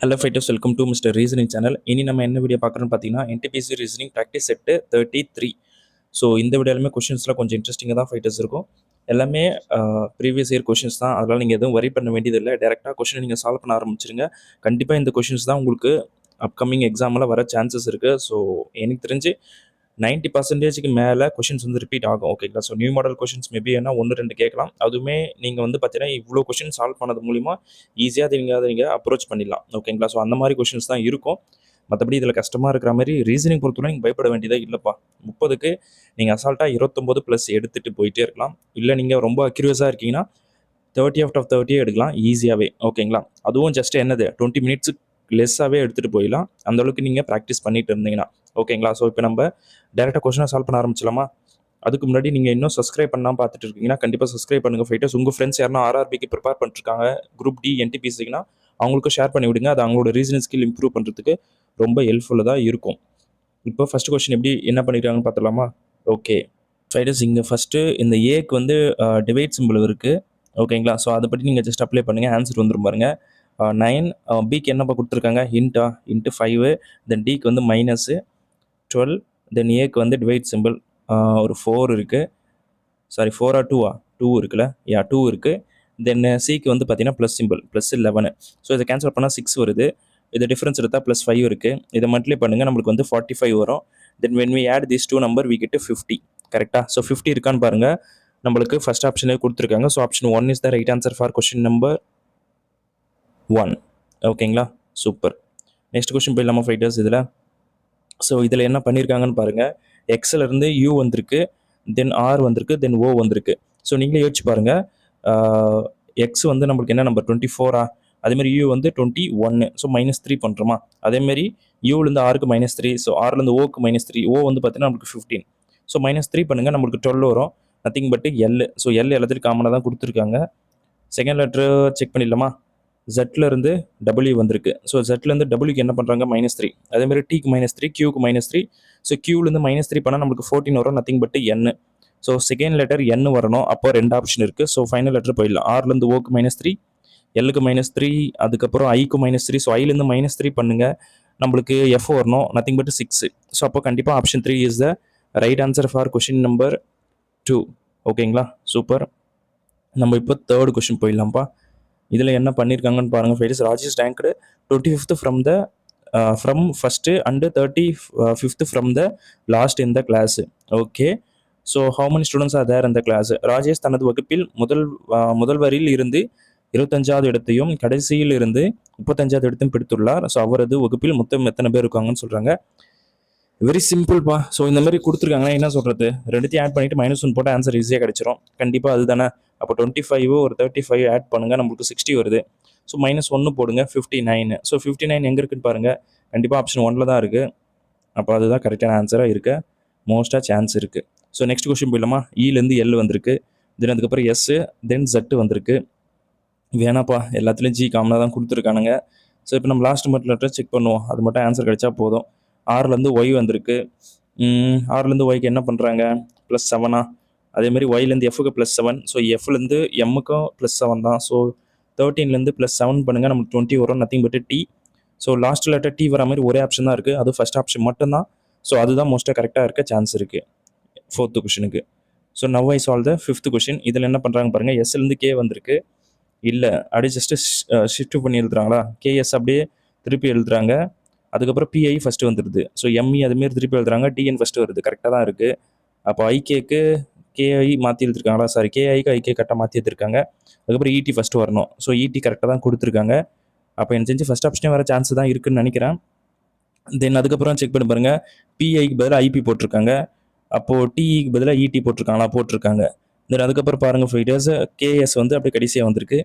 Hello fighters, welcome to mister reasoning channel. இனி நம்ம என்ன வீடியோ பார்க்குறோன்னு பார்த்தீங்கன்னா, NTPC reasoning practice set 33. So இந்த வீடியோலுமே கொஷின்ஸ்லாம் கொஞ்சம் இன்ட்ரெஸ்டிங்காக தான் ஃபைட்டர்ஸ் இருக்கும். எல்லாமே ப்ரீவியஸ் இயர் கொஷின்ஸ் தான். அதனால் நீங்கள் எதுவும் வரி பண்ண வேண்டியதில்லை. டேரெக்டாக கொஷினை நீங்கள் சால்வ் பண்ண ஆரம்பிச்சிருங்க. கண்டிப்பாக இந்த கொஷின்ஸ் தான் உங்களுக்கு அப்கமிங் எக்ஸாமில் வர சான்சஸ் இருக்குது. ஸோ எனக்கு தெரிஞ்சு 90% மேலே கொஷின்ஸ் வந்து ரிப்பீட் ஆகும். ஓகேங்களா? So new model questions maybe என்ன 1-2 கேட்கலாம். அதுவுமே நீங்கள் வந்து பார்த்தீங்கன்னா இவ்வளோ கொஷின் சால்வ் பண்ணது மூலிமா ஈஸியாக நீங்கள் அப்ரோச் பண்ணிடலாம். ஓகேங்களா? ஸோ அந்த மாதிரி கொஷின்ஸ் தான் இருக்கும். மற்றபடி இதில் கஷ்டமாக இருக்கிற மாதிரி ரீசனிங் பொறுத்தவரை நீங்கள் பயப்பட வேண்டியதே இல்லைப்பா. 30க்கு நீங்கள் அசால்ட்டாக 29+ எடுத்துகிட்டு போயிட்டே இருக்கலாம். இல்லை நீங்கள் ரொம்ப அக்யூரியஸாக இருக்கீங்கன்னா 30 out of 30 எடுக்கலாம் ஈஸியாகவே. ஓகேங்களா? அதுவும் ஜஸ்ட் என்னது 20 மினிட்ஸு லெஸ்ஸாகவே எடுத்துகிட்டு போயிடலாம். அந்தளவுக்கு நீங்கள் ப்ராக்டிஸ் பண்ணிட்டு இருந்தீங்கன்னா. ஓகேங்களா? ஸோ இப்போ நம்ம டேரெக்டாக கொஷினை சால்வ் பண்ண ஆரம்பிச்சலாமா? அதுக்கு முன்னாடி நீங்கள் இன்னும் சப்ஸ்கிரைப் பண்ணாமல் பார்த்துட்டு இருக்கீங்கன்னா கண்டிப்பாக சப்ஸ்கிரைப் பண்ணுங்கள் ஃபைட்டர்ஸ். உங்கள் ஃப்ரெண்ட்ஸ் யாருன்னா ஆர்ஆர்பிக்கு ப்ரிப்பேர் பண்ணிட்டுருக்காங்க, குரூப் டி என்டிபிசிக்குன்னா அவங்களுக்கு ஷேர் பண்ணி விடுங்க. அது அவங்களோட ரீசனிங் ஸ்கில் இம்ப்ரூவ் பண்ணுறதுக்கு ரொம்ப ஹெல்ப்ஃபுல்லாக இருக்கும். இப்போ ஃபஸ்ட் கொஸ்டின் எப்படி என்ன பண்ணியிருக்காங்கன்னு பார்த்துலாமா? ஓகே ஃபைட்டர்ஸ், இங்கே ஃபஸ்ட்டு இந்த ஏக்கு வந்து டிவைட் சிம்பிள் இருக்குது. ஓகேங்களா? ஸோ அதை பற்றி நீங்கள் ஜஸ்ட் அப்ளை பண்ணுங்கள், ஆன்சர் வந்துடும் பாருங்கள். 9, பிக்கு என்னப்பா கொடுத்துருக்காங்க, இன்ட்டு 5, தென் டிக்கு வந்து -12, தென் ஏக்கு வந்து டிவைட் சிம்பிள் ஒரு 4 இருக்குது. சாரி 4 2 இருக்குல்ல, 2 இருக்குது. தென் சிக்கு வந்து பார்த்தீங்கன்னா ப்ளஸ் சிம்பிள் +11. ஸோ இதை கேன்சல் பண்ணால் 6 வருது. இது டிஃப்ரென்ஸ் எடுத்தால் +5 இருக்குது. இதை மல்டிப்ளை பண்ணுங்கள், நம்மளுக்கு வந்து 45 வரும். தென் when we add these two number we get 50. கரெக்டாக? ஸோ 50 இருக்கான்னு பாருங்கள். நம்மளுக்கு ஃபஸ்ட் ஆப்ஷனே கொடுத்துருக்காங்க. So option 1 is the right answer for question number 1. ஓகேங்களா? சூப்பர். நெக்ஸ்ட் கொஸ்டின் போயிடலாமா ஃபைட்டர்ஸ் இதில்? ஸோ இதில் என்ன பண்ணியிருக்காங்கன்னு பாருங்கள். எக்ஸ்லேருந்து யூ வந்திருக்கு, தென் ஆர் வந்திருக்கு, தென் ஓ வந்திருக்கு. ஸோ நீங்களே யோசிச்சு பாருங்கள். எக்ஸ் வந்து நம்மளுக்கு என்ன நம்பர் 24 அதேமாதிரி யூ வந்து 21. ஸோ -3 பண்ணுறோமா? அதேமாரி யூலேருந்து ஆருக்கு -3, ஸோ ஆர்லேருந்து ஓக்கு -3, ஓ வந்து பார்த்தீங்கன்னா நம்மளுக்கு 15. ஸோ -3 பண்ணுங்கள், நம்மளுக்கு 12 வரும். நத்திங் பட்டு எல். ஸோ எல் எல்லாத்துலையும் காமனாக தான் கொடுத்துருக்காங்க. செகண்ட் லெட்ரு செக் பண்ணிடலாமா? ஜெட்லேருந்து டபிள்யூ வந்திருக்கு. ஸோ ஜெட்லேருந்து டபிள்யூக்கு என்ன பண்ணுறாங்க -3. அதேமாதிரி டிக்கு -3, கியூக்கு -3. ஸோ கியூலேருந்து -3 பண்ணால் நம்மளுக்கு 14 வரும். நத்திங் பட்டு என். ஸோ செகண்ட் லெட்டர் என் வரணும். அப்போ 2 ஆப்ஷன் இருக்குது. ஸோ ஃபைனல் லெட்டர் போயிடலாம். ஆர்லேருந்து ஓக்கு -3, எல்லுக்கு -3, அதுக்கப்புறம் ஐக்கு -3. ஸோ ஐலேருந்து -3 பண்ணுங்கள், நம்மளுக்கு எஃப் வரணும். நத்திங் பட்டு 6. ஸோ அப்போ கண்டிப்பாக option 3 is the right answer for question number 2. ஓகேங்களா? சூப்பர். நம்ம இப்போ தேர்ட் கொஷின் போயிடலாம்ப்பா. இதில் என்ன பண்ணியிருக்காங்கன்னு பாருங்கள் fighters. Rajesh ranked 25th from first and 35th from the last in the class. Okay, so how many students are there இந்த class? Rajesh தனது வகுப்பில் முதல் வரியில் இருந்து 25வது இடத்தையும் கடைசியில் இருந்து 35வது இடத்தையும் பிடித்துள்ளார். ஸோ அவரது வகுப்பில் மொத்தம் எத்தனை பேர் இருக்காங்கன்னு சொல்கிறாங்க. வெரி சிம்பிள்ப்பா. ஸோ இந்த மாதிரி கொடுத்துருக்காங்கன்னா என்ன சொல்கிறது, ரெண்டுத்தையும் ஆட் பண்ணிவிட்டு -1 போட்டால் ஆன்சர் ஈஸியாக கிடச்சிரும். கண்டிப்பாக அது தானே. அப்போ 25 ஒரு 35 ஆட் பண்ணுங்கள், நம்மளுக்கு 60 வருது. ஸோ -1 போடுங்க, 59. ஸோ 59 எங்கே இருக்குன்னு பாருங்கள். கண்டிப்பாக ஆப்ஷன் 1ல் தான் இருக்குது. அப்போ அதுதான் கரெக்டான ஆன்சராக இருக்க மோஸ்ட்டாக சான்ஸ் இருக்குது. ஸோ நெக்ஸ்ட் கொஸ்டின் போயிடலாமா? இலேருந்து எல் வந்திருக்கு, தென் அதுக்கப்புறம் எஸ், தென் ஜெட்டு வந்திருக்கு. வேணாப்பா, எல்லாத்துலேயும் ஜி காமனாக தான் கொடுத்துருக்கானுங்க. ஸோ இப்போ நம்ம லாஸ்ட் மட்டும் லெட்டர் செக் பண்ணுவோம், அது மட்டும் ஆன்சர் கிடைச்சா போதும். ஆர்லேருந்து ஒய் வந்திருக்கு. ஆர்லேருந்து ஒய்க்கு என்ன பண்ணுறாங்க, +7. அதேமாதிரி ஒய்லேருந்து எஃப்க்கு +7. ஸோ எஃப்லேருந்து எம்முக்கும் +7 தான். ஸோ 13லேருந்து +7 பண்ணுங்கள், நமக்கு 20 வரும். Nothing but T. So last letter T வர மாதிரி ஒரே ஆப்ஷன் தான் இருக்குது, அது ஃபஸ்ட் ஆப்ஷன் மட்டும்தான். ஸோ அதுதான் மோஸ்ட்டாக கரெக்டாக இருக்க சான்ஸ் இருக்குது 4th கொஷனுக்கு. So now I solve the 5th question. இதில் என்ன பண்ணுறாங்க பாருங்கள். எஸ்லேருந்து கே வந்திருக்கு. இல்லை, அப்படியே ஜஸ்ட்டு ஷிஃப்ட் பண்ணி எழுதுறாங்களா, கேஎஸ் அப்படியே திருப்பி எழுதுறாங்க. அதுக்கப்புறம் பிஐ ஃபஸ்ட்டு வந்துடுது. ஸோ எம்இ அதுமாரி திருப்பி எழுதுறாங்க, டிஎன் ஃபஸ்ட்டு வருது. கரெக்டாக தான் இருக்குது. அப்போ ஐகேக்கு கேஐ மாற்றி எழுதிருக்காங்களா? சாரி, கேஐக்கு ஐகே கரெக்டாக மாற்றி எடுத்துருக்காங்க. அதுக்கப்புறம் இடி ஃபஸ்ட்டு வரணும். ஸோ இடி கரெக்டாக தான் கொடுத்துருக்காங்க. அப்போ எனக்கு தெரிஞ்சு ஃபஸ்ட் ஆப்ஷனே வர சான்ஸ் தான் இருக்குதுன்னு நினைக்கிறேன். தென் அதுக்கப்புறம் செக் பண்ணி பாருங்கள். பிஐக்கு பதிலாக ஐபி போட்டிருக்காங்க. அப்போது டிஇக்கு பதிலாக இடி போட்டிருக்காங்க. தென் அதுக்கப்புறம் பாருங்கள் ஃபைட்டர்ஸ், கேஎஸ் வந்து அப்படியே கடைசியாக வந்திருக்கு.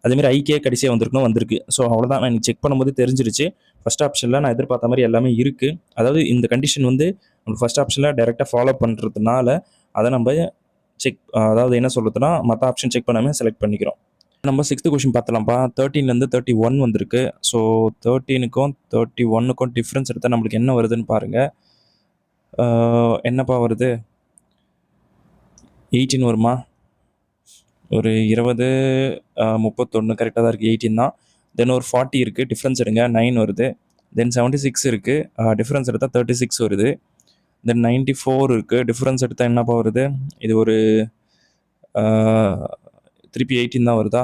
அதேமாதிரி ஐகே கடைசியாக வந்திருக்கு. ஸோ அவ்வளோதான், நான் செக் பண்ணும்போது தெரிஞ்சிருச்சு. ஃபஸ்ட் ஆப்ஷனில் நான் எதிர்பார்த்த மாதிரி எல்லாமே இருக்குது. அதாவது இந்த கண்டிஷன் வந்து நம்ம ஃபஸ்ட் ஆப்ஷனில் டைரெக்டாக ஃபாலோ பண்ணுறதுனால அதை நம்ம அதாவது என்ன சொல்கிறதுனா மற்ற ஆப்ஷன் செக் பண்ணாமல் செலக்ட் பண்ணிக்கிறோம். நம்ம 6th கொஷின் பார்த்தலாம்ப்பா. 13லேருந்து 31 வந்திருக்கு. ஸோ 13க்கும் 31க்கும் டிஃப்ரென்ஸ் எடுத்தால் நம்மளுக்கு என்ன வருதுன்னு பாருங்கள். என்னப்பா வருது, 18 வருமா? ஒரு 20, 31 கரெக்டாக தான் இருக்குது. 18 தான். தென் ஒரு 40 இருக்குது, டிஃப்ரென்ஸ் எடுங்க 9 வருது. தென் 76 இருக்குது, டிஃப்ரென்ஸ் எடுத்தால் 36 வருது. தென் 94 இருக்குது, டிஃப்ரென்ஸ் எடுத்தால் என்னப்பா வருது? இது ஒரு திருப்பி 18 தான் வருதா?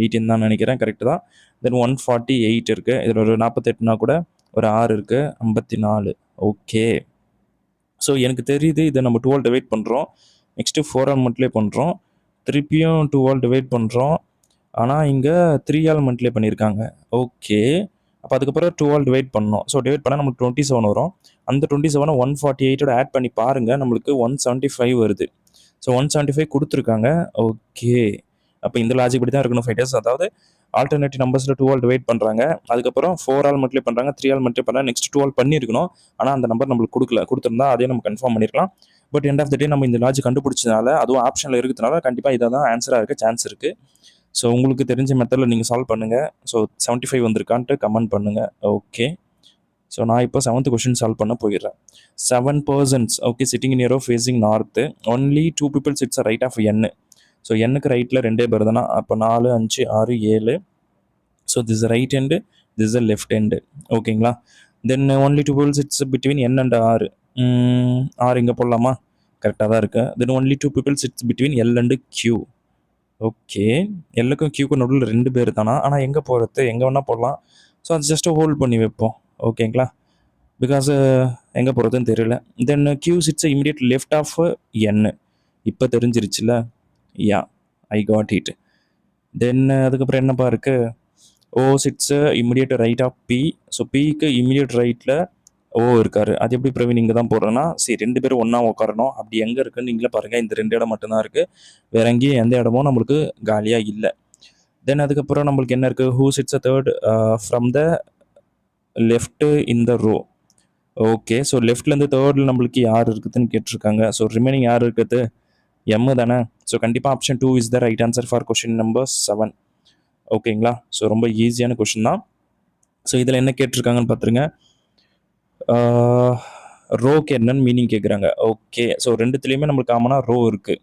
18 தான் நினைக்கிறேன், கரெக்டு தான். தென் 148 இருக்குது, இதில் ஒரு 48னா கூட ஒரு 6 இருக்குது, 54. ஓகே. ஸோ எனக்கு தெரியுது இதை நம்ம 2 டிவைட் பண்ணுறோம். நெக்ஸ்ட்டு 4 மந்த்லேயே பண்ணுறோம். திருப்பியும் 2 டிவைட் பண்ணுறோம். ஆனால் இங்கே 3 மந்த்லேயே பண்ணியிருக்காங்க. ஓகே. அப்போ அதுக்கப்புறம் 2 டிவைட் பண்ணோம். ஸோ டிவைட் பண்ணால் நமக்கு 27 வரும். அந்த 27 148 ஆட் பண்ணி பாருங்கள், நம்மளுக்கு 175 வருது. ஸோ 175 கொடுத்துருக்காங்க. ஓகே. அப்போ இந்த லாஜிக் படி தான் இருக்கணும் ஃபைட்டர்ஸ். அதாவது ஆல்டர்னேட்டிவ் நம்பர்ஸில் 2 டிவைட் பண்ணுறாங்க, அதுக்கப்புறம் 4 மல்டிப்ளை பண்ணுறாங்க, 3 மல்டிப்ளை பண்ணால் நெக்ஸ்ட் 2 பண்ணியிருக்கணும். ஆனால் அந்த நம்பர் நம்மளுக்கு கொடுத்துருந்தா அதே நம்ம கன்ஃபார்ம் பண்ணியிருக்கலாம். பட் எண்ட் ஆஃப் த டே நம்ம இந்த லாஜிக் கண்டுபிடிச்சதுனால, அதுவும் ஆப்ஷனில் இருக்கிறதுனால கண்டிப்பாக இதை தான் ஆன்சராக இருக்க சான்ஸ் இருக்குது. ஸோ உங்களுக்கு தெரிஞ்ச மெத்தடில் நீங்கள் சால்வ் பண்ணுங்கள். ஸோ 75 வந்திருக்கான்ட்டு கமெண்ட் பண்ணுங்கள். ஓகே. ஸோ நான் இப்போ 7th கொஷின் சால்வ் பண்ண போயிடுறேன். 7 persons okay sitting in a row facing north, only 2 people sits right of n. So என்னுக்கு ரைட்டில் 2 பேர் தானே, அப்போ 4, 5, 6, 7. So this right end, this left end. ஓகேங்களா. Then only 2 people sits between n and r. r இங்கே போடலாமா? கரெக்டாக தான் இருக்குது. Then only 2 people sits between l and q. Okay. எல்லுக்கும் கியூக்கும் நடுவில் 2 பேர் தானா, ஆனால் எங்கே போகிறது, எங்கே வேணால் போடலாம். ஸோ அது ஜஸ்ட்டு ஹோல்ட் பண்ணி வைப்போம். ஓகேங்களா. பிகாஸ் எங்கே போகிறதுன்னு தெரியல. Then Q sits immediate left of N. இப்போ தெரிஞ்சிருச்சுல. யா, ஐ காட் இட். தென் அதுக்கப்புறம் என்னப்பா இருக்குது? O sits immediate right of P. So பிக்கு இமீடியட் ரைட்டில் ஓ இருக்காரு. அது எப்படி பிரவீன் இங்கே தான் போடுறேன்னா, சரி 2 பேரும் ஒன்றா உட்காரணும். அப்படி எங்கே இருக்குன்னு நீங்களே பாருங்கள். இந்த 2 இடம் மட்டும்தான் இருக்குது, வேற எங்கேயும் எந்த இடமும் நம்மளுக்கு காலியாக இல்லை. தென் அதுக்கப்புறம் நம்மளுக்கு என்ன இருக்குது? Who sits a third from the left in the row. Okay. So லெஃப்ட்லேருந்து தேர்டில் நம்மளுக்கு யார் இருக்குதுன்னு கேட்டிருக்காங்க. ஸோ ரிமைனிங் யார் இருக்குது? எம் தானே. ஸோ கண்டிப்பாக option 2 is the right answer for question number 7. ஓகேங்களா. ஸோ ரொம்ப ஈஸியான கொஷின் தான். ஸோ இதில் என்ன கேட்டிருக்காங்கன்னு பார்த்துருங்க. ரோக்கு என்னன்னு மீனிங் கேட்குறாங்க. ஓகே. ஸோ ரெண்டுத்துலேயுமே நம்மளுக்கு காமனாக ரோ இருக்குது,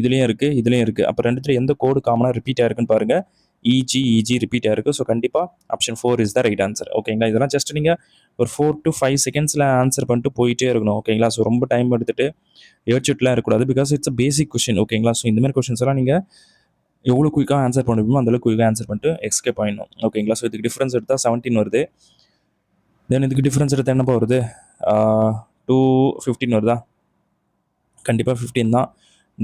இதுலேயும் இருக்குது, இதுலேயும் இருக்குது. அப்போ ரெண்டுத்துல எந்த கோடு காமனாக ரிப்பீட் ஆயிருக்குன்னு பாருங்கள். இஜி ரிப்பீட் ஆயிருக்கு. ஸோ கண்டிப்பாக option 4 is the right answer. ஓகேங்களா. இதெல்லாம் ஜஸ்ட் நீங்கள் ஒரு 4 to 5 செகண்ட்ஸில் ஆன்சர் பண்ணிட்டு போயிட்டே இருக்கணும். ஓகேங்களா. ஸோ ரொம்ப டைம் எடுத்துகிட்டு யோசிச்சுட்டுலாம் இருக்கக்கூடாது. Because it's a basic question. ஓகேங்களா. ஸோ இந்தமாதிரி கொஷின்ஸ் எல்லாம் நீங்கள் எவ்வளோ குயிக்காக ஆன்சர் பண்ணுவீமோ அந்தளவுக்கு குயிக்காக ஆன்சர் பண்ணிட்டு எஸ்கேப் ஆகிடணும். ஓகேங்களா. ஸோ இதுக்கு டிஃப்ரென்ஸ் எடுத்தால் 17 வருது. தென் இதுக்கு டிஃப்ரென்ஸ் எடுத்தால் என்னப்பா வருது? 215 வருதா? கண்டிப்பாக 15 தான்.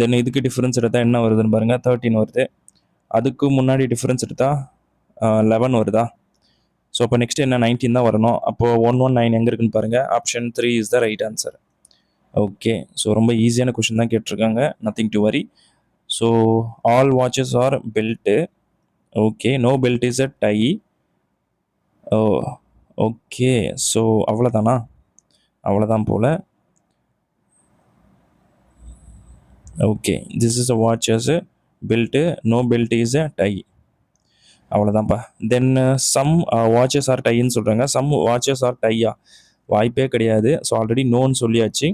தென் இதுக்கு டிஃப்ரென்ஸ் எடுத்தால் என்ன வருதுன்னு பாருங்கள், 13 வருது. அதுக்கு முன்னாடி டிஃப்ரென்ஸ் எடுத்தால் 11 வருதா? ஸோ அப்போ நெக்ஸ்ட் என்ன 19 தான் வரணும். அப்போது 119 எங்கே இருக்குன்னு பாருங்கள். Option 3 is the right answer. Okay. So ரொம்ப ஈஸியான கொஷின் தான் கேட்டிருக்காங்க. Nothing to worry. So all watches are belt. Okay. No belt is a tie. Oh okay. So அவ்வளோதானா? அவ்வளோதான் போல். Okay. This is a watches belt, no belt is a tie. அவ்வளோதான்ப்பா. Then some watches are டைன்னு சொல்கிறாங்க. Some watches are டையா? வாய்ப்பே கிடையாது. So already நோன்னு சொல்லியாச்சு.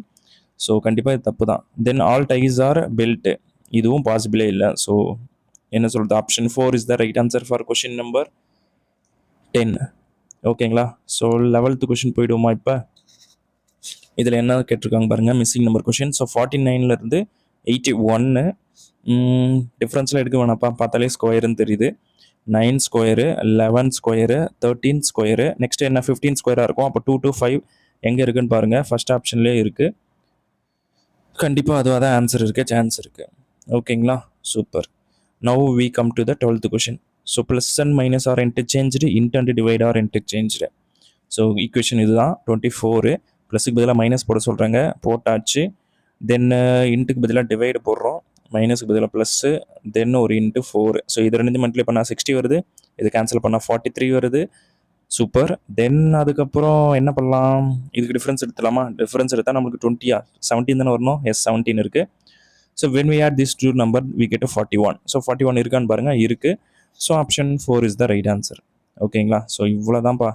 ஸோ கண்டிப்பாக இது தப்பு தான். Then all ties are belt, இதுவும் பாசிபிளே இல்லை. ஸோ என்ன சொல்கிறது? Option 4 is the right answer for question number 10. ஓகேங்களா. ஸோ 11th கொஷின் போயிடுவோமா? இப்போ இதில் என்ன கேட்டிருக்காங்க பாருங்கள், மிஸ்ஸிங் நம்பர் கொஷின். ஸோ 49லேருந்து 81 டிஃப்ரென்ஸில் எடுக்க வேணாப்பா, பார்த்தாலே ஸ்கொயருன்னு தெரியுது. 9 ஸ்கொயரு, 11 ஸ்கொயரு, 13 ஸ்கொயரு, நெக்ஸ்ட் என்ன 15 ஸ்கொயராக இருக்கும். அப்போ 2 to 5 எங்கே இருக்குன்னு பாருங்கள். ஃபர்ஸ்ட் ஆப்ஷன்லேயே இருக்குது. கண்டிப்பாக அதுவாக தான் ஆன்சர் இருக்க சான்ஸ் இருக்குது. ஓகேங்களா. Super. Now we come to the 12th question. So plus and minus are interchange, into and divide are interchange. So equation இதுதான். 24 ப்ளஸுக்கு பதிலாக மைனஸ் போட சொல்கிறாங்க, போட்டாச்சு. தென் இன்ட்டுக்கு பதிலாக டிவைடு போடுறோம், மைனஸுக்கு பதிலாக ப்ளஸ்ஸு, தென் ஒரு இன்ட்டு 4. ஸோ இது 2 மல்டிப்ளை பண்ணால் 60 வருது, இது கேன்சல் பண்ணால் 43 வருது. சூப்பர். தென் அதுக்கப்புறம் என்ன பண்ணலாம்? இதுக்கு டிஃப்ரென்ஸ் எடுத்துலாமா? டிஃப்ரென்ஸ் எடுத்தால் நம்மளுக்கு 20 17 தானே வரணும். எஸ் 17 இருக்குது. So when we add this 2 number we get 41. So 41 இருக்கான்னு பாருங்கள், இருக்குது. So option 4 is the right answer. ஓகேங்களா. ஸோ இவ்வளோ தான்ப்பா.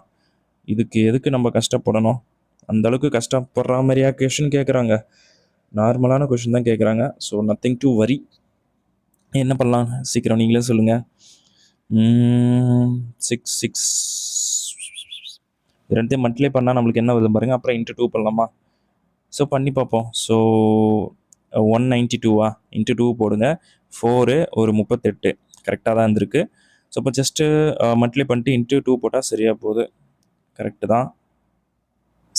இதுக்கு எதுக்கு நம்ம கஷ்டப்படணும்? அந்தளவுக்கு கஷ்டப்படுற மாதிரியா கொஷின் கேட்குறாங்க? நார்மலான கொஷின் தான் கேட்குறாங்க. ஸோ நத்திங் டு வரி. என்ன பண்ணலாம்? சீக்கிரம் நீங்களே சொல்லுங்கள். சிக்ஸ் சிக்ஸ் ரெண்டுத்தையும் மல்டிப்ளை பண்ணால் நம்மளுக்கு என்ன வருது பாருங்கள். அப்புறம் இன்ட்டு 2 பண்ணலாமா? ஸோ பண்ணி பார்ப்போம். ஸோ 192 இன்ட்டு 2 போடுங்க. 4 ஒரு 38 கரெக்டாக தான் இருந்திருக்கு. ஸோ இப்போ ஜஸ்ட்டு மல்டிப்ளை பண்ணிட்டு இன்ட்டு 2 போட்டால் சரியாக போகுது. கரெக்டு தான்.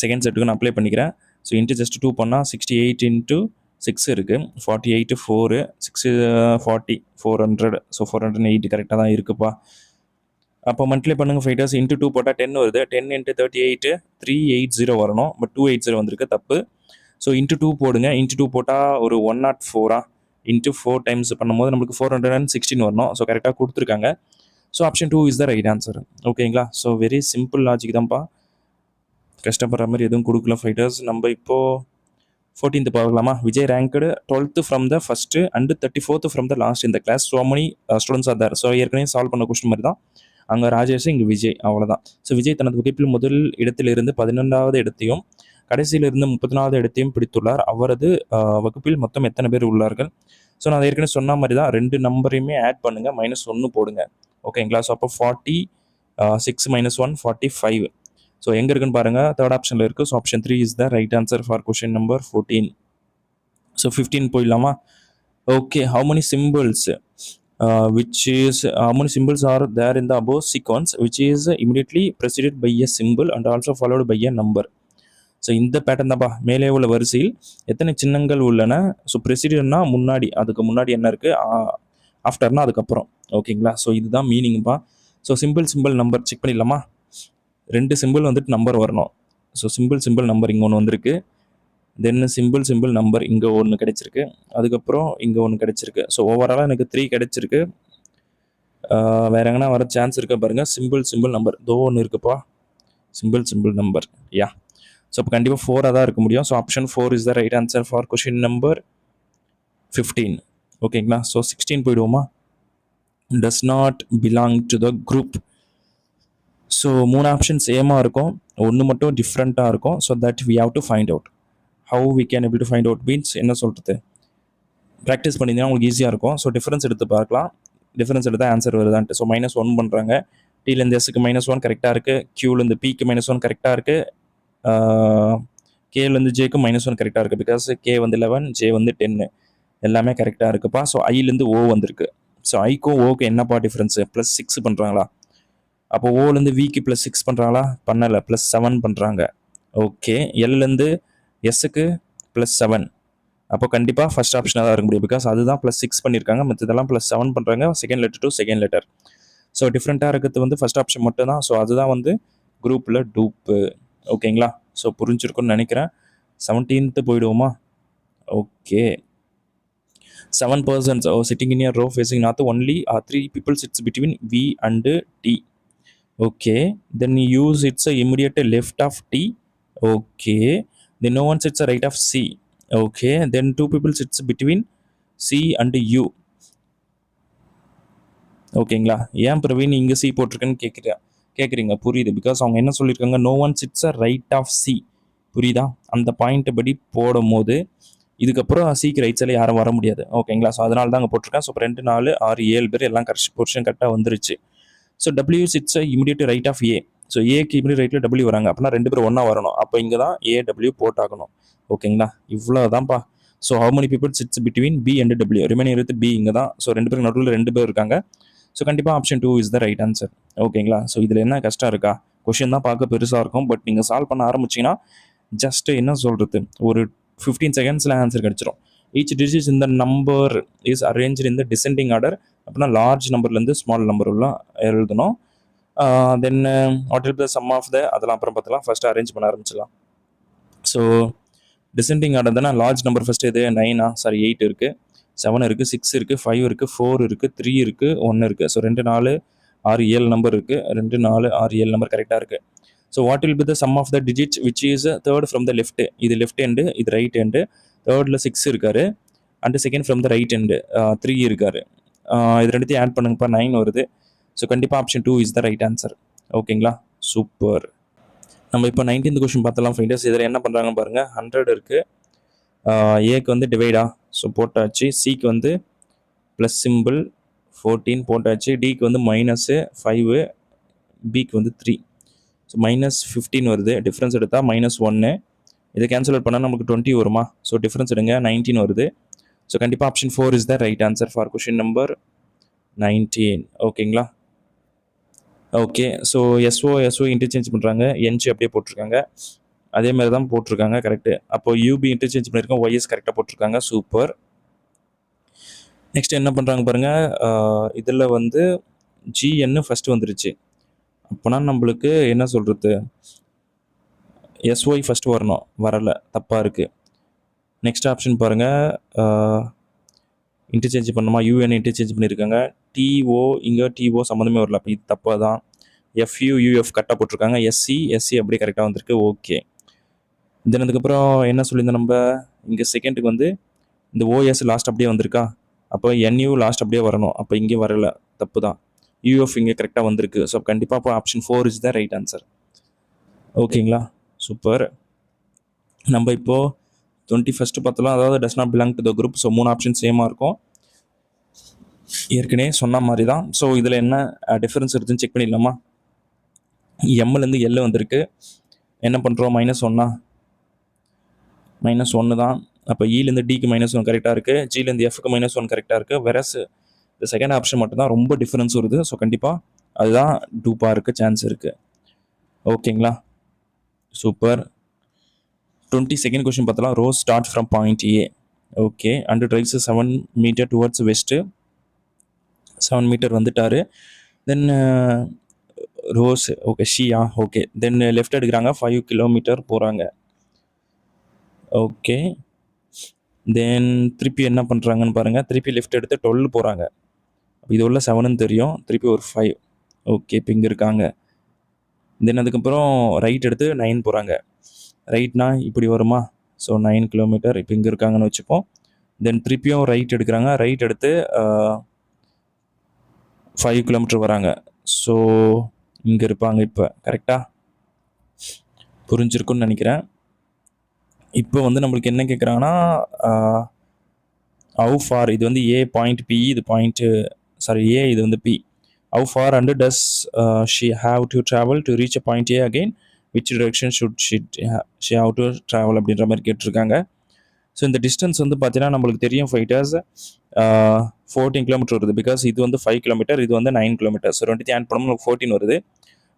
செகண்ட் செட்டுக்கு நான் அப்ளை பண்ணிக்கிறேன். ஸோ இன்ட்டு ஜஸ்ட் 2 பண்ணால் 68 இன்ட்டு 6 இருக்குது. 48 4 6 40 400. ஸோ 408 கரெக்டாக தான் இருக்குப்பா. அப்போ மல்டிப்ளை பண்ணுங்கள் ஃபைட்டர்ஸ். இன்ட்டு 2 போட்டால் 10 வருது. 10 இன்ட்டு 38 380 வரணும். பட் 280 வந்திருக்கு, தப்பு. ஸோ இன்ட்டு 2 போடுங்க. இன்ட்டு 2 போட்டால் ஒரு 104 இன்ட்டு 4 டைம்ஸ் பண்ணும்போது நம்மளுக்கு 416 வரணும். ஸோ கரெக்டாக கொடுத்துருக்காங்க. So option 2 is the right answer. ஓகேங்களா? ஸோ வெரி சிம்பிள் லாஜிக் தான்ப்பா, கஷ்டப்படுற மாதிரி எதுவும் கொடுக்கல ஃபைட்டர்ஸ். நம்ம இப்போது 14th பார்க்கலாமா? Vijay ranked 12th from the first and 34th from the last இந்த class. So many students are there. So ஏற்கனவே சால்வ் பண்ண கொஸ்டின் மாதிரி தான். அங்கே ராஜேஷ், இங்கே விஜய், அவ்வளோதான். ஸோ விஜய் தனது வகுப்பில் முதல் இடத்திலிருந்து 11வது இடத்தையும் கடைசியிலிருந்து 34வது இடத்தையும் பிடித்துள்ளார். அவரது வகுப்பில் மொத்தம் எத்தனை பேர் உள்ளார்கள்? ஸோ நான் ஏற்கனவே சொன்ன மாதிரி தான், ரெண்டு நம்பரையுமே ஆட் பண்ணுங்கள், -1 போடுங்க. ஓகேங்களா? ஸோ அப்போ 46 - 1 45. ஸோ எங்கே இருக்குன்னு பாருங்கள், தேர்ட் ஆப்ஷனில் இருக்குது. So option 3 is the right answer for question number 14. So 15 போயிடலாமா? Okay, how many symbols are there in the above sequence which is immediately preceded by a symbol and also followed by a number? So இந்த pattern தான்ப்பா. மேலே உள்ள வரிசையில் எத்தனை சின்னங்கள் உள்ளன? So ப்ரெசிடென்ட்னா முன்னாடி, அதுக்கு முன்னாடி என்ன இருக்குது, ஆஃப்டர்னா அதுக்கப்புறம். ஓகேங்களா? ஸோ இதுதான் மீனிங்ப்பா. ஸோ சிம்பிள் நம்பர் செக் பண்ணிடலாமா? 2 சிம்பிள் வந்துட்டு நம்பர் வரணும். ஸோ சிம்பிள் நம்பர் இங்கே ஒன்று வந்திருக்கு. தென் சிம்பிள் நம்பர் இங்கே ஒன்று கிடைச்சிருக்கு. அதுக்கப்புறம் இங்கே ஒன்று கிடைச்சிருக்கு. ஸோ ஓவராலாக எனக்கு 3 கிடைச்சிருக்கு. வேறு எங்கன்னா வர சான்ஸ் இருக்க பாருங்கள். சிம்பிள் நம்பர் தோ ஒன்று இருக்குப்பா, சிம்பிள் நம்பர். யா, ஸோ இப்போ கண்டிப்பாக 4 தான் இருக்க முடியும். So option 4 is the right answer for question number 15. ஓகேங்களா? ஸோ 16 போயிடுவோமா? Does not belong to the group. So 3 option சேமாக இருக்கும், ஒன்று மட்டும் டிஃப்ரெண்ட்டாக இருக்கும். So that we have to find out. How we can able to find out means என்ன சொல்கிறது, ப்ராக்டிஸ் பண்ணிங்கன்னா உங்களுக்கு ஈஸியாக இருக்கும். ஸோ டிஃபரன்ஸ் எடுத்து பார்க்கலாம், டிஃபரன்ஸ் எடுத்தால் ஆன்சர் வருதான்ட்டு. ஸோ -1 பண்ணுறாங்க. டிலேருந்து எஸ்க்கு -1 கரெக்டாக இருக்குது. கியூலேருந்து பிக்கு -1 கரெக்டாக இருக்குது. கேலேருந்து ஜேக்கு -1 கரெக்டாக இருக்குது. பிகாஸ் கே வந்து 11, ஜே வந்து 10, எல்லாமே கரெக்டாக இருக்குப்பா. ஸோ ஐலேருந்து ஓ வந்திருக்கு. ஸோ ஐக்கும் ஓக்கு என்னப்பா டிஃப்ரென்ஸு? +6 பண்ணுறாங்களா? அப்போ ஓலேருந்து விக்கு +6 பண்ணுறாங்களா? பண்ணலை, +7 பண்ணுறாங்க. ஓகே, எல்லேருந்து எஸ்ஸுக்கு +7. அப்போ கண்டிப்பாக ஃபஸ்ட் ஆப்ஷனாக தான் இருக்க முடியும். பிகாஸ் அதுதான் +6 பண்ணியிருக்காங்க, மற்றதெல்லாம் +7 பண்ணுறாங்க. Second letter to second letter. So டிஃப்ரெண்ட்டாக இருக்கிறது வந்து ஃபஸ்ட் ஆப்ஷன் மட்டும் தான். ஸோ அதுதான் வந்து குரூப்பில் டூப்பு. ஓகேங்களா? ஸோ புரிஞ்சிருக்குன்னு நினைக்கிறேன். 17th போயிடுவோமா? Okay, 7 persons sitting in a row facing north. Only 3 people sits between V and T. Okay, then use its immediate left of T. Okay, then no one sits right of C. Okay, then 2 people sits between C and U. ஓகேங்களா? ஏன் பிரவீன் இங்கே C போட்டிருக்கேன்னு கேட்குறீங்க, புரியுது. Because அவங்க என்ன சொல்லியிருக்காங்க, no one sits a right of C. புரியுதா? அந்த பாயிண்ட் படி போடும் போது இதுக்கப்புறம் சிக்கு ரைட் சைடில் யாரும் வர முடியாது. ஓகேங்களா? ஸோ அதனால தான் அங்கே போட்டிருக்கேன். ஸோ 2 4 6 7 பேர் எல்லாம் கரெக்ட் பொசிஷன் கரெக்டாக வந்துருச்சு. So W sits immediate right of A. So ஏக்கு இமிடியேட் ரைட்டில் டபிள்யூ வராங்க. அப்படின்னா 2 பேர் ஒன்றா வரணும். அப்போ இங்கே தான் ஏடபிள்யூ போட்டாகணும். ஓகேங்களா? இவ்வளோ தான்ப்பா. So how many people sits between B and W? Remaining எடுத்து பி இங்கே தான். ஸோ 2 பேருக்கு நடுவில் 2 பேர் இருக்காங்க. ஸோ கண்டிப்பாக option 2 is the right answer. ஓகேங்களா? ஸோ இதில் என்ன கஷ்டம் இருக்கா? கொஷின் தான் பார்க்க பெருசாக இருக்கும். பட் நீங்கள் சால்வ் பண்ண ஆரம்பிச்சிங்கன்னா ஜஸ்ட்டு என்ன சொல்கிறது, ஒரு 15 செகண்ட்ஸில் ஆன்சர் கிடச்சிரும். ஈச் டிஜிட் இந்த number is arrange in the descending order. அப்படின்னா லார்ஜ் நம்பர்லேருந்து ஸ்மால் நம்பர் உள்ள எழுதணும். Then what will the sum of the, அதெல்லாம் அப்புறம் பார்த்தலாம். ஃபஸ்ட்டு அரேஞ்ச் பண்ண ஆரம்பிச்சிடலாம். ஸோ டிசெண்டிங் ஆர்டர் தானே. லார்ஜ் நம்பர் ஃபஸ்ட்டு இது 8 இருக்குது, 7 இருக்குது, 6 இருக்குது, 5 இருக்குது, 4 இருக்குது, 3 இருக்குது, 1 இருக்குது. ஸோ 2 4 6 7 நம்பர் இருக்குது. 2 4 6 7 நம்பர் கரெக்டாக இருக்குது. So what will be the sum of the digit which is third from the left? இது லெஃப்ட் ஹேண்டு, இது ரைட் ஹேண்டு. தேர்டில் 6 இருக்காரு and second from the right hand 3 இருக்காரு. இது ரெண்டுத்தையும் ஆட் பண்ணுங்கப்பா, 9 வருது. ஸோ கண்டிப்பாக option 2 is the right answer. ஓகேங்களா? சூப்பர். நம்ம இப்போ 19th கொஸ்டின் பார்த்தலாம் ஃப்ரெண்ட்ஸ். இதில் என்ன பண்ணுறாங்கன்னு பாருங்கள். 100 இருக்குது. ஏக்கு வந்து டிவைடா, ஸோ போட்டாச்சு. சிக்கு வந்து ப்ளஸ் சிம்பிள், 14 போட்டாச்சு. டிக்கு வந்து -5, பிக்கு வந்து 3. ஸோ -15 வருது. டிஃப்ரென்ஸ் எடுத்தால் -1. இதை கேன்சல் அவுட் பண்ணால் நமக்கு 20 வருமா? ஸோ டிஃப்ரென்ஸ் எடுங்க, 19 வருது. ஸோ கண்டிப்பாக option 4 is the right answer for question number 19. ஓகேங்களா? ஓகே. ஸோ எஸ்ஓ இன்டர்சேஞ்ச் பண்ணுறாங்க, என்ஜி அப்படியே போட்டிருக்காங்க. அதே மாதிரி தான் போட்டிருக்காங்க, கரெக்டு. அப்போ யூபி இன்டர்சேஞ்ச் பண்ணியிருக்கோம், ஒய்எஸ் கரெக்டாக போட்டிருக்காங்க, சூப்பர். நெக்ஸ்ட் என்ன பண்ணுறாங்க பாருங்கள், இதில் வந்து ஜிஎன்னு ஃபஸ்ட்டு வந்துருச்சு. அப்போனா நம்மளுக்கு என்ன சொல்கிறது, எஸ்ஒய் ஃபஸ்ட்டு வரணும், வரலை, தப்பாக இருக்குது. நெக்ஸ்ட் ஆப்ஷன் பாருங்கள், இன்டர்சேஞ்ச் பண்ணணுமா, யூஎன் இன்டர்சேஞ்ச் பண்ணியிருக்காங்க. டிஓ இங்கே டிஓ சம்மந்தமே வரல, அப்போ இது தப்பாக தான். எஃப்யூ யூஎஃப் கரெக்டாக போட்டிருக்காங்க. எஸ்சி அப்படியே கரெக்டாக வந்திருக்கு, ஓகே. தென் அதுக்கப்புறம் என்ன சொல்லியிருந்தோம் நம்ம, இங்கே செகண்டுக்கு வந்து இந்த ஓஎஸ் லாஸ்ட் அப்படியே வந்திருக்கா, அப்போ என்யூ லாஸ்ட் அப்படியே வரணும், அப்போ இங்கே வரல, தப்பு தான். யூஎஃப் இங்கே கரெக்டாக வந்திருக்கு. ஸோ கண்டிப்பாக அப்போ option 4 is the right answer. ஓகேங்களா, சூப்பர். நம்ம இப்போது 21 பார்த்தலாம், அதாவது டஸ் not belong to the group. So 3 option சேமாக இருக்கும், ஏற்கனவே சொன்ன மாதிரி தான். ஸோ இதில் என்ன டிஃப்ரென்ஸ் இருக்குதுன்னு செக் பண்ணிடலாமா? எம்லேருந்து எல் வந்திருக்கு, என்ன பண்ணுறோம், -1 தான். அப்போ இலேருந்து டிக்கு -1 கரெக்டாக இருக்குது, ஜிலேருந்து எஃப்க்கு -1 கரெக்டாக இருக்குது. வெரஸ் இந்த செகண்ட் ஆப்ஷன் மட்டும்தான் ரொம்ப டிஃப்ரென்ஸ் வருது. ஸோ கண்டிப்பாக அதுதான் டூப்பாக இருக்க சான்ஸ் இருக்குது. ஓகேங்களா, சூப்பர். 22nd கொஸ்டின் பார்த்தலாம். Rose start from point A, okay, and drives 7 metre towards west. 7 metre வந்துட்டார். தென் ரோஸ், ஓகே, ஷியா, ஓகே. தென் லெஃப்ட் எடுக்கிறாங்க, 5 கிலோமீட்டர் போகிறாங்க, ஓகே. தென் திருப்பி என்ன பண்ணுறாங்கன்னு பாருங்கள், திருப்பி லெஃப்ட் எடுத்து 12 போகிறாங்க. இது உள்ள 7ன்னு தெரியும், திருப்பி ஒரு 5, ஓகே. இப்போ இங்கே இருக்காங்க. தென் அதுக்கப்புறம் ரைட் எடுத்து 9 போகிறாங்க. ரைட்னா இப்படி வருமா? ஸோ 9 கிலோமீட்டர் இப்போ இங்கே இருக்காங்கன்னு வச்சுப்போம். தென் திருப்பியும் ரைட் எடுக்கிறாங்க, ரைட் எடுத்து 5 கிலோமீட்டர் வராங்க. ஸோ இங்கே இருப்பாங்க. இப்போ கரெக்டாக புரிஞ்சிருக்குன்னு நினைக்கிறேன். இப்போ வந்து நம்மளுக்கு என்ன கேட்குறாங்கன்னா, ஹவு ஃபார், இது வந்து ஏ பாயிண்ட் பி, இது பாயிண்ட்டு ஏ, இது வந்து B. How far and does she have to travel to reach a point A again, which direction should she have to travel அப்படின்ற மாதிரி கேட்டிருக்காங்க. ஸோ இந்த டிஸ்டன்ஸ் வந்து பார்த்தீங்கன்னா நம்மளுக்கு தெரியும் ஃபைட்டர்ஸ் 14 கிலோமீட்டர் வருது. பிகாஸ் இது வந்து 5 கிலோமீட்டர், இது வந்து 9 கிலோமீட்டர். ஸோ 2 ஆட் பண்ணணும், நமக்கு 14 வருது.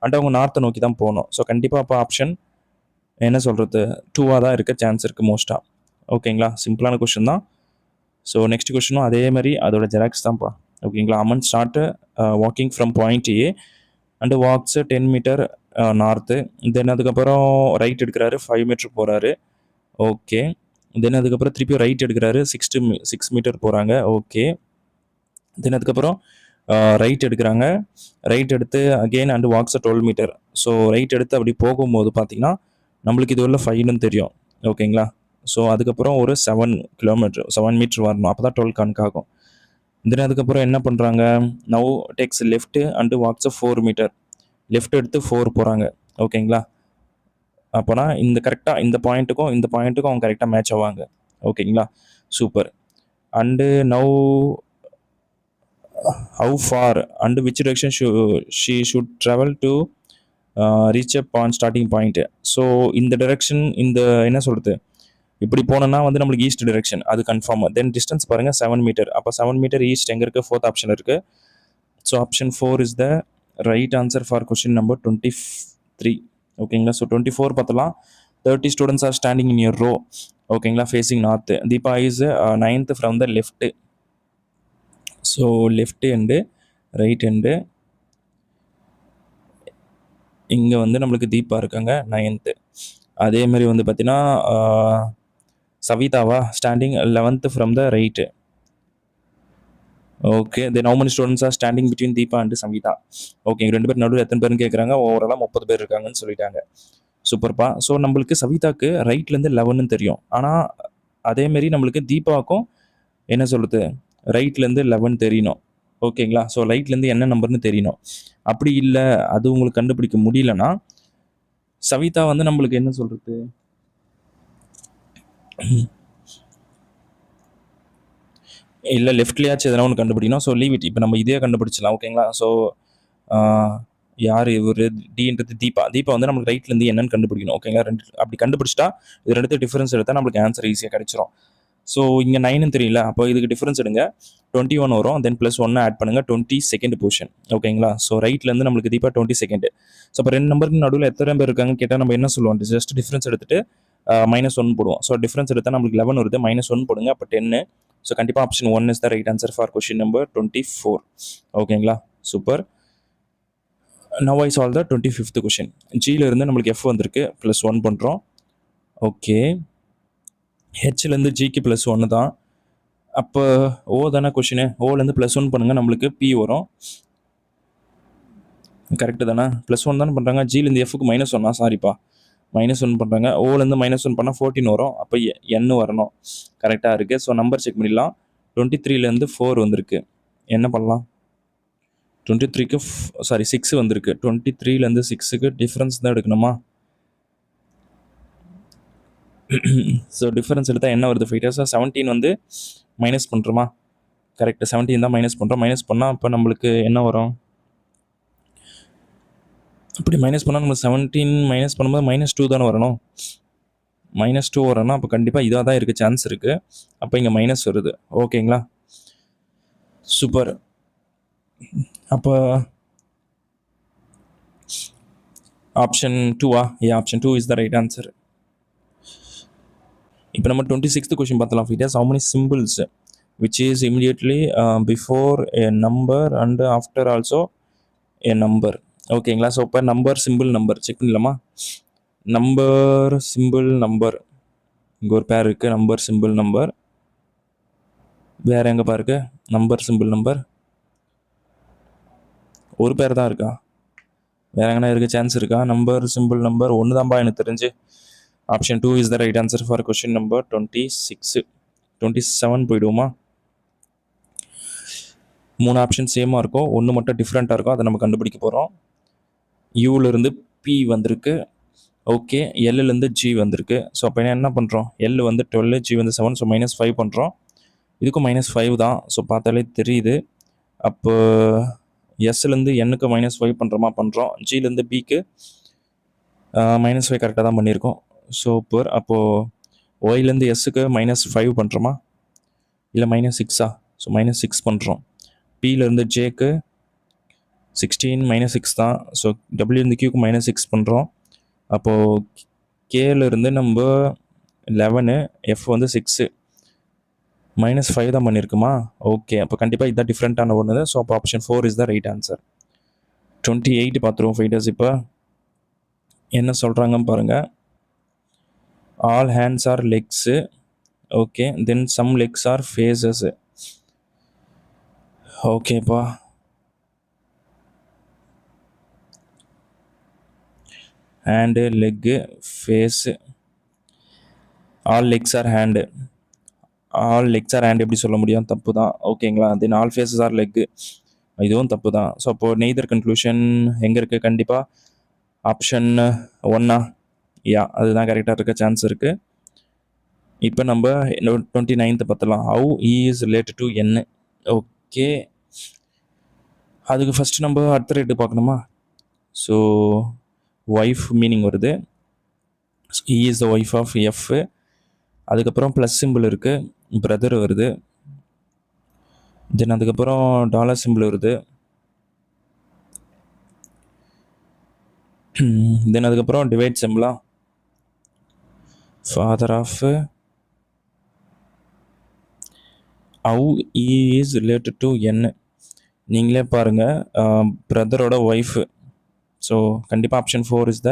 அண்ட் அவங்க நார்த்தை நோக்கி தான் போகணும். ஸோ கண்டிப்பாக அப்போ ஆப்ஷன் என்ன சொல்கிறது, 2ஆக தான் இருக்க சான்ஸ் இருக்குது மோஸ்ட்டாக. ஓகேங்களா, சிம்பிளான கொஷின் தான். ஸோ நெக்ஸ்ட் கொஷினும் அதே மாதிரி அதோட ஜெராக்ஸ் தான்ப்பா. ஓகேங்களா, Aman start walking from point A and walks 10 meter north. தென் அதுக்கப்புறம் ரைட் எடுக்கிறாரு, 5 மீட்டர் போகிறாரு, ஓகே. தென் அதுக்கப்புறம் திருப்பி ரைட் எடுக்கிறாரு, 6 மீட்டர் போகிறாங்க, ஓகே. தென் அதுக்கப்புறம் ரைட் எடுக்கிறாங்க, ரைட் எடுத்து again and walks 12 metre. So right எடுத்து அப்படி போகும்போது பார்த்தீங்கன்னா நம்மளுக்கு இது உள்ள 5ன்னு தெரியும், ஓகேங்களா. ஸோ அதுக்கப்புறம் ஒரு 7 மீட்டர் வரணும், அப்போ தான் 12 கணக்காகும். தென் அதுக்கப்புறம் என்ன பண்ணுறாங்க, now takes left and walks 4 metre. Left எடுத்து 4 போகிறாங்க, ஓகேங்களா. அப்போனா இந்த கரெக்டாக இந்த பாயிண்ட்டுக்கும் அவங்க கரெக்டாக மேட்ச் ஆவாங்க, ஓகேங்களா, super. And now how for and which direction she should travel to reach up on starting point. So இந்த டிரெக்ஷன், இந்த என்ன சொல்கிறது, இப்படி போனோன்னா வந்து நம்மளுக்கு ஈஸ்ட் டிரெக்ஷன், அது கன்ஃபார்ம். தென் டிஸ்டன்ஸ் பாருங்கள் 7 மீட்டர். அப்போ 7 மீட்டர் ஈஸ்ட் எங்கே இருக்குது, 4th ஆப்ஷன் இருக்குது. So option 4 is the right answer for question number 23. ஓகேங்களா, ஸோ 24 பார்த்தலாம். 30 students are standing in a row, ஓகேங்களா, facing north. Deepa is 9th from the left. So left end, right end, இங்கே வந்து நம்மளுக்கு தீபா இருக்காங்க 9th. அதே மாதிரி வந்து பார்த்தீங்கன்னா சவிதாவா standing 11th from the right, okay. Then how many students are standing between Deepa and Savita. Okay, 2 பேர் நடுவில் எத்தனை பேருன்னு கேட்குறாங்க. ஓவராலாக 30 பேர் இருக்காங்கன்னு சொல்லிட்டாங்க, சூப்பர்ப்பா. ஸோ நம்மளுக்கு சவிதாக்கு ரைட்லேருந்து 11ன்னு தெரியும், ஆனால் அதேமாரி நம்மளுக்கு தீபாவுக்கும் என்ன சொல்கிறது, ரைட்லேருந்து 11 தெரியணும், ஓகேங்களா. ஸோ ரைட்லேருந்து என்ன நம்பர்னு தெரியணும். அப்படி இல்லை, அது உங்களுக்கு கண்டுபிடிக்க முடியலன்னா சவிதா வந்து நம்மளுக்கு என்ன சொல்கிறது, இல்லை லெஃப்ட்லேயாச்சும் எதனா ஒன்று கண்டுபிடிக்கணும். So leave it. இப்போ நம்ம இதே கண்டுபிடிச்சலாம். ஓகேங்களா? ஸோ யார் இவர் டின்றது தீபா. தீபா வந்து நம்மளுக்கு ரைட்லேருந்து என்னன்னு கண்டுபிடிக்கணும். ஓகேங்களா? ரெண்டு அப்படி கண்டுபிடிச்சிட்டா இது ரெண்டுத்து டிஃபரன்ஸ் எடுத்தால் நம்மளுக்கு ஆன்சர் ஈஸியாக கிடைச்சிரும். ஸோ இங்கே 9ன்னு தெரியல. அப்போ இதுக்கு டிஃபரன்ஸ் எடுங்க. 21 வரும். தென் ப்ளஸ் 1 ஆட் பண்ணுங்கள். 22nd position. ஓகேங்களா? ஸோ ரைட்லேருந்து நம்மளுக்கு தீபா 22nd. ஸோ அப்போ ரெண்டு நம்பருக்கு நடுவில் எத்தனை பேர் இருக்காங்கன்னு கேட்டால் நம்ம என்ன சொல்லுவோம்? ஜஸ்ட் டிஃபரன்ஸ் எடுத்துட்டு -1 போடுவோம். ஸோ டிஃபரன்ஸ் எடுத்தால் நம்மளுக்கு 11 வருது. -1 போடுங்க. அப்போ 10. ஸோ கண்டிப்பாக option 1 is the right answer for question number 24. ஓகேங்களா? Super. Now I solve the 25th question. ஜியில் இருந்து நம்மளுக்கு எஃப் வந்திருக்கு. +1 பண்ணுறோம். ஓகே. ஹெச்லேருந்து ஜிக்கு +1 தான். அப்போ ஓ தானே கொஷினு. ஓலேருந்து +1 பண்ணுங்கள். நம்மளுக்கு பி வரும். கரெக்டு தானே? +1 தானே பண்ணுறாங்க. ஜிலேருந்து எஃப்க்கு -1. சாரிப்பா, -1 பண்ணுறாங்க. ஓலேருந்து -1 பண்ணால் 14 வரும். அப்போ என்னு வரணும். கரெக்டாக இருக்குது. ஸோ நம்பர் செக் பண்ணிடலாம். 23லேருந்து 4 வந்திருக்கு. என்ன பண்ணலாம்? 23க்கு 6 வந்திருக்கு. 23லேருந்து 6க்கு டிஃப்ரென்ஸ் தான் எடுக்கணுமா? ஸோ டிஃப்ரென்ஸ் எடுத்தால் என்ன வருது ஃபைட்டர்ஸாக? 17 வந்து மைனஸ் பண்ணுறோமா? கரெக்டு. 17 தான் மைனஸ் பண்ணுறோம். மைனஸ் பண்ணால் அப்போ நம்மளுக்கு என்ன வரும்? அப்படி மைனஸ் பண்ணால் நம்மளுக்கு 17 மைனஸ் பண்ணும்போது -2 தானே வரணும். -2 வரணும். அப்போ கண்டிப்பாக இதாக தான் இருக்குது, சான்ஸ் இருக்குது. அப்போ இங்கே மைனஸ் வருது. ஓகேங்களா? சூப்பர். அப்போ ஆப்ஷன் 2வா? Option 2 is the right answer. இப்போ நம்ம 26th கொஷின் பார்த்தலாம் ஃபீட்டர்ஸ். How many symbols which is immediately before a number and after also a number. ஓகேங்களா? ஸோ இப்போ நம்பர் சிம்பிள் நம்பர் செக் பண்ணலாமா? நம்பர் சிம்பிள் நம்பர் இங்கே ஒரு பேர் இருக்குது. நம்பர் சிம்பிள் நம்பர் வேறு எங்கே பாருக்கு? நம்பர் சிம்பிள் நம்பர் ஒரு பேர் தான் இருக்கா? வேறு எங்கன்னா இருக்க சான்ஸ் இருக்கா? நம்பர் சிம்பிள் நம்பர் ஒன்று தான்ப்பா எனக்கு தெரிஞ்சு. Option 2 is the right answer for question number 26. 27 போயிடுவோமா? 3 option சேமாக இருக்கும். ஒன்று மட்டும் டிஃப்ரெண்ட்டாக இருக்கும். அதை நம்ம கண்டுபிடிக்க போகிறோம். யூலேருந்து பி வந்திருக்கு. ஓகே. எல்லுலேருந்து ஜி வந்திருக்கு. ஸோ அப்போ என்ன பண்ணுறோம்? எல் வந்து 12, ஜி வந்து 7. ஸோ -5 பண்ணுறோம். இதுக்கும் -5 தான். ஸோ பார்த்தாலே தெரியுது. அப்போ எஸ்லேருந்து என்னுக்கு -5 பண்ணுறோமா? பண்ணுறோம். ஜிலேருந்து பிக்கு -5 கரெக்டாக தான் பண்ணியிருக்கோம். சூப்பர். அப்போது ஒய்லேருந்து எஸ்ஸுக்கு -5 பண்ணுறோமா? இல்லை -6ஆ? ஸோ -6 பண்ணுறோம். பியிலேருந்து ஜேக்கு 16 -6 தான். ஸோ டபிள்யூலேருந்து கியூக்கு -6 பண்ணுறோம். அப்போது கேலேருந்து நம்ம 11, எஃப் வந்து 6, -5 தான் பண்ணியிருக்குமா? ஓகே. அப்போ கண்டிப்பாக இதுதான் டிஃப்ரெண்ட்டான ஒன்று. ஸோ அப்போ option 4 is the right answer. 28 பார்த்துருவோம் ஃபைட்டர்ஸ். இப்போ என்ன சொல்கிறாங்கன்னு பாருங்கள். All hands are legs. Okay. Then some legs are faces. ஓகேப்பா. Hand, leg, face. All legs are hand. All legs are hand எப்படி சொல்ல முடியும்? தப்பு தான். ஓகேங்களா? Then all faces are leg. இதுவும் தப்பு தான். ஸோ அப்போது நெய்தர் கன்க்ளூஷன் எங்கே இருக்குது? கண்டிப்பாக ஆப்ஷன் 1ஆ? அதுதான் கரெக்டாக இருக்க சான்ஸ் இருக்குது. இப்போ நம்ம 29th பார்த்துலாம். How is related to N. Okay. அதுக்கு ஃபஸ்ட்டு நம்ம அடுத்த ரேட்டு பார்க்கணுமா? ஸோ ஒய்ஃப் மீனிங் வருது. E is the wife of F. அதுக்கப்புறம் ப்ளஸ் சிம்பிள் இருக்குது. பிரதர் வருது. தென் அதுக்கப்புறம் டாலர் சிம்பிள் வருது. தென் அதுக்கப்புறம் டிவைட் சிம்பிளா? Father of. How is related to N. நீங்களே பாருங்கள். பிரதரோட ஒய்ஃபு. ஸோ கண்டிப்பாக option 4 is the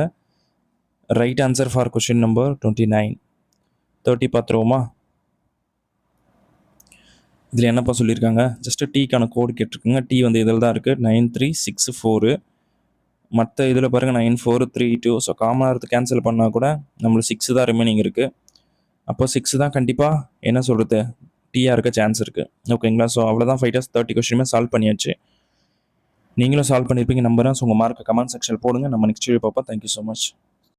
right answer for question number 29. 30 பார்த்துருவோமா? இதில் என்னப்பா சொல்லியிருக்காங்க? ஜஸ்ட்டு டீக்கான கோடு கேட்டிருக்குங்க. டீ வந்து இதில் தான் இருக்குது. 9364. மற்ற இதில் பாருங்கள் 9432. ஸோ காமனாக எடுத்து கேன்சல் பண்ணால் கூட நம்மளுக்கு 6 தான் ரிமைனிங் இருக்குது. அப்போ 6 தான் கண்டிப்பாக என்ன சொல்கிறது டீயாக இருக்க சான்ஸ் இருக்குது. ஓகேங்களா? ஸோ அவ்வளோதான் ஃபைட்டர்ஸ். 30 கொஸ்டினுமே சால்வ் பண்ணியாச்சு. நீங்களும் சால்வ் பண்ணியிருப்பீங்க நம்புறேன். ஸோ உங்கள் மார்க்கை கமெண்ட் செக்ஷனில் போடுங்க. நம்ம நெக்ஸ்ட் வீடியோ பார்ப்போம். Thank you so much.